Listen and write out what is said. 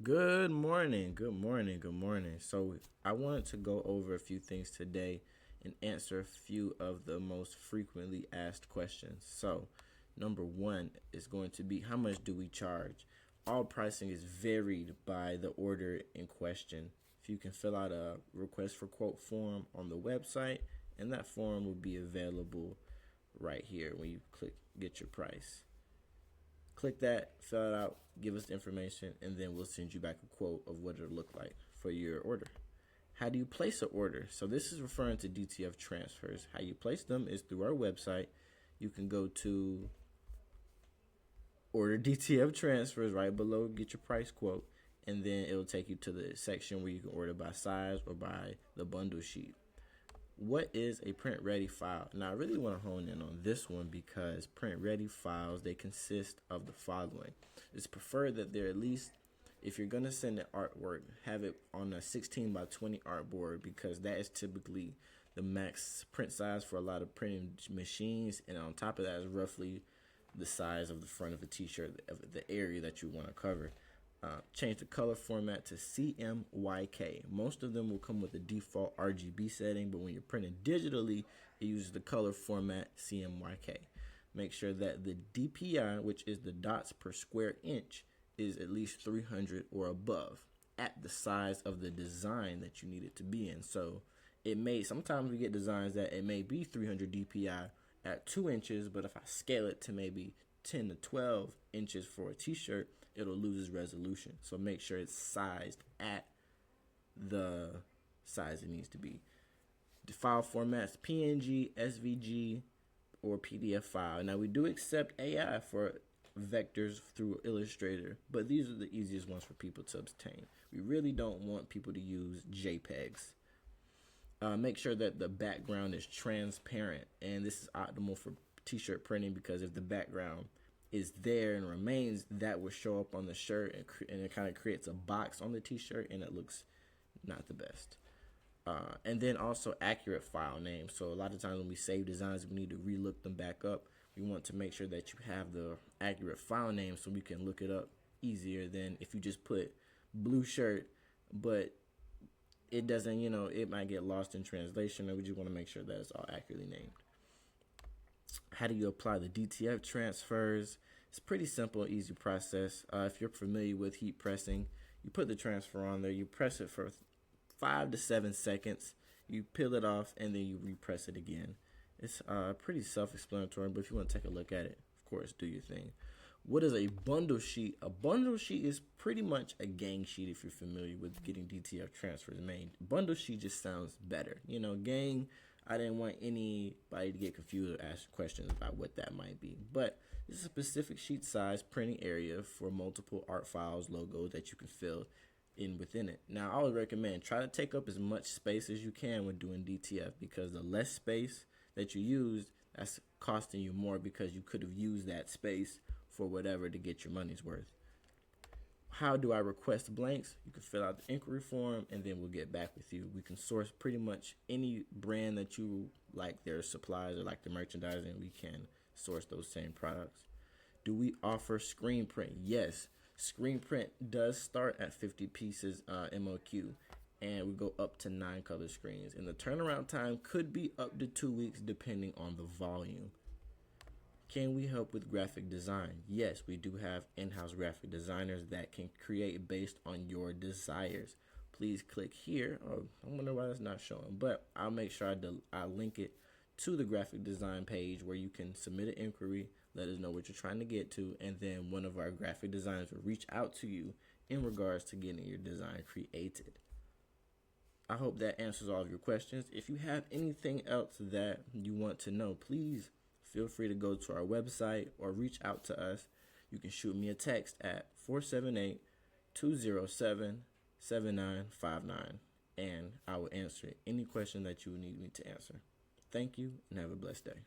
Good morning, good morning, good morning. So, I wanted to go over a few things today and answer a few of the most frequently asked questions. So, number one is going to be, how much do we charge? All pricing is varied by the order in question. If you can fill out a request for quote form on the website, and that form will be available right here when you click get your price. Click that, fill it out, give us the information, and then we'll send you back a quote of what it'll look like for your order. How do you place an order? So this is referring to DTF transfers. How you place them is through our website. You can go to order DTF transfers right below, get your price quote, and then it'll take you to the section where you can order by size or by the bundle sheet. What is a print ready file? Now I really want to hone in on this one because print ready files, they consist of the following. It's preferred that they're at least, if you're going to send an artwork, have it on a 16 by 20 artboard because that is typically the max print size for a lot of printing machines, and on top of that is roughly the size of the front of a t-shirt, of the area that you want to cover. Change the color format to CMYK. Most of them will come with the default RGB setting, but when you're printing digitally, it uses the color format CMYK. Make sure that the DPI, which is the dots per square inch, is at least 300 or above at the size of the design that you need it to be in. So sometimes we get designs that it may be 300 DPI at 2 inches, but if I scale it to maybe 10 to 12 inches for a t-shirt, it'll lose its resolution. So make sure it's sized at the size it needs to be. The file formats PNG, SVG, or PDF file. Now we do accept AI for vectors through Illustrator, but these are the easiest ones for people to obtain. We really don't want people to use JPEGs. Make sure that the background is transparent, and this is optimal for t-shirt printing because if the background is there and remains, that will show up on the shirt, and it kind of creates a box on the t-shirt, and it looks not the best. And then also accurate file names. So a lot of times when we save designs, we need to relook them back up. We want to make sure that you have the accurate file name so we can look it up easier than if you just put blue shirt, but it doesn't, it might get lost in translation, and we just want to make sure that it's all accurately named. How do you apply the DTF transfers? It's pretty simple, easy process. If you're familiar with heat pressing, you put the transfer on there, you press it for 5 to 7 seconds, you peel it off, and then you repress it again. It's pretty self-explanatory, but if you want to take a look at it, of course, do your thing. What is a bundle sheet? A bundle sheet is pretty much a gang sheet if you're familiar with getting DTF transfers made. Bundle sheet just sounds better. Gang, I didn't want anybody to get confused or ask questions about what that might be. But this is a specific sheet size printing area for multiple art files, logos that you can fill in within it. Now, I would recommend try to take up as much space as you can when doing DTF because the less space that you use, that's costing you more because you could have used that space for whatever to get your money's worth. How do I request blanks? You can fill out the inquiry form and then we'll get back with you. We can source pretty much any brand that you like their supplies or like the merchandising. We can source those same products. Do we offer screen print? Yes. Screen print does start at 50 pieces MOQ, and we go up to 9 color screens. And the turnaround time could be up to 2 weeks depending on the volume. Can we help with graphic design? Yes, we do have in-house graphic designers that can create based on your desires. Please click here. Oh, I wonder why that's not showing, but I'll make sure I link it to the graphic design page where you can submit an inquiry, let us know what you're trying to get to, and then one of our graphic designers will reach out to you in regards to getting your design created. I hope that answers all of your questions. If you have anything else that you want to know, please feel free to go to our website or reach out to us. You can shoot me a text at 478-207-7959, and I will answer any question that you need me to answer. Thank you, and have a blessed day.